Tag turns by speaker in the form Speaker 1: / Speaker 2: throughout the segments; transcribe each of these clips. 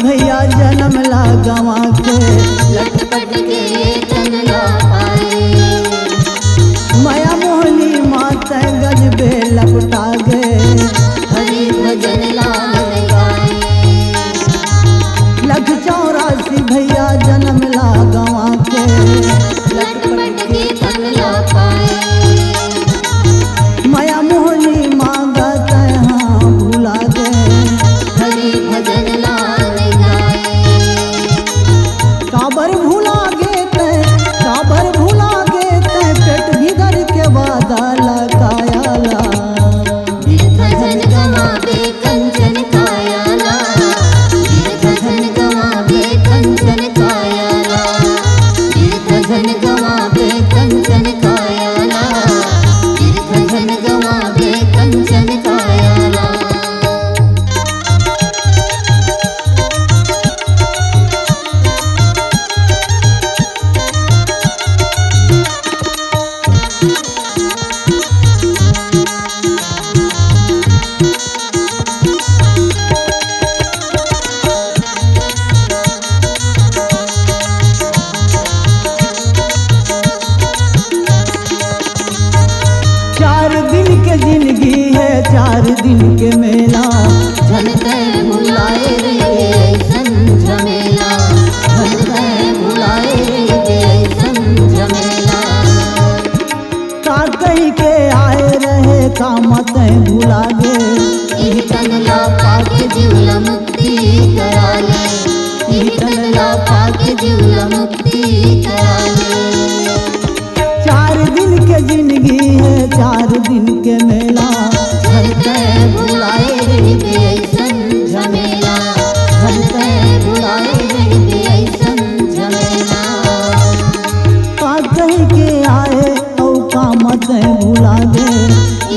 Speaker 1: भैया जन्म ला गवा के
Speaker 2: लटपट के तन ला पाए।
Speaker 1: माया मोहनी माता गजबे लपटा गे
Speaker 2: हरि भजन ला मन गाए।
Speaker 1: 184 भैया जन्म ला गवा के
Speaker 2: लटपट के तन ला पाए।
Speaker 1: माया मोहनी मांगत हाँ भूला गे
Speaker 2: हरि भजन ला मन गाए।
Speaker 1: काबर भूला गे ते काबर भूला गे ते पेट भीतर के वादा लगायाला
Speaker 2: भजन गवावे कंचन कायाला। भजन गवावे कंचन कायाला। भजन गवावे कंचन कायाला। भजन गवावे कंचन कायाला।
Speaker 1: जिंदगी है 4 दिन के मेला
Speaker 2: झलके बुलाए रे संझमेला। झलके बुलाए रे संझमेला।
Speaker 1: का कहीं के आए रहे का मत भुला गे
Speaker 2: इह तनला पाके जीवला मुक्ति करा ले। इह तनला पाके जीवला मुक्ति करा ले।
Speaker 1: 4 दिन के जिंदगी है 4 दिन के मेला
Speaker 2: झलके बुलाए रे संझमेला। झलके बुलाए रे संझमेला।
Speaker 1: का कहीं के आए औ का मत भुला गे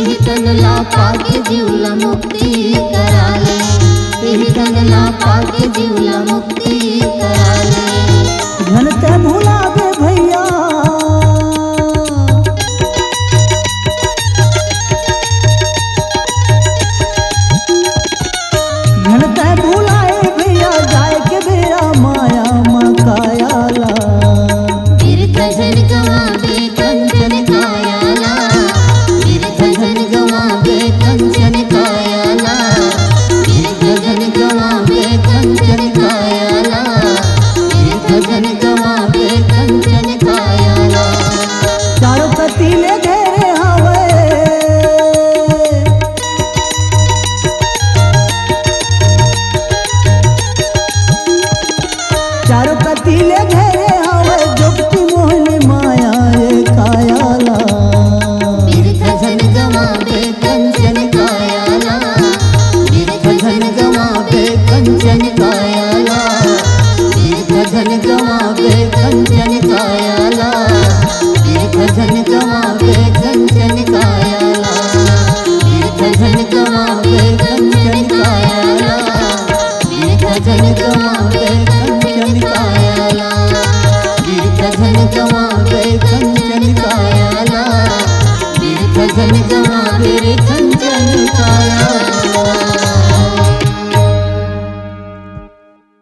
Speaker 2: इह तनला पाके जीवला मुक्ति करा ले। इह तनला पाके जीवला मुक्ति करा ले।
Speaker 1: झनते भुला गे भैया झनते भुलाए भैया जाए के बेरा माया मकायाला
Speaker 2: भजन गवावे कंचन कायाला। भजन गवावे कंचन कायाला। भजन गवावे कंचन कायाला। जन जन